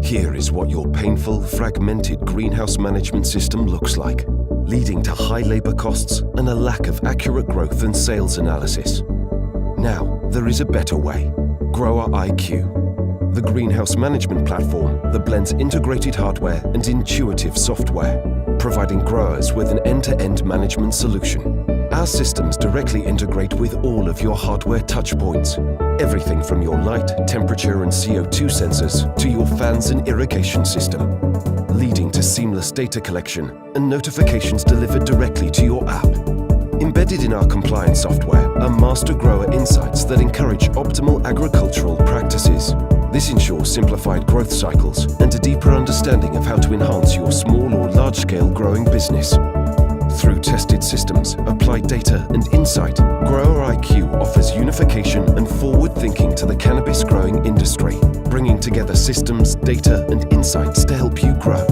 Here is what your painful, fragmented greenhouse management system looks like, leading to high labor costs and a lack of accurate growth and sales analysis. Now, there is a better way. Grower IQ, the greenhouse management platform that blends integrated hardware and intuitive software, providing growers with an end-to-end management solution. Our systems directly integrate with all of your hardware touchpoints. Everything from your light, temperature and CO2 sensors to your fans and irrigation system, leading to seamless data collection and notifications delivered directly to your app. Embedded in our compliance software are master grower insights that encourage optimal agricultural practices. This ensures simplified growth cycles and a deeper understanding of how to enhance your small or large-scale growing business. Through tested systems, applied data and insight, Grower IQ offers unification and forward thinking to the cannabis growing industry, bringing together systems, data and insights to help you grow.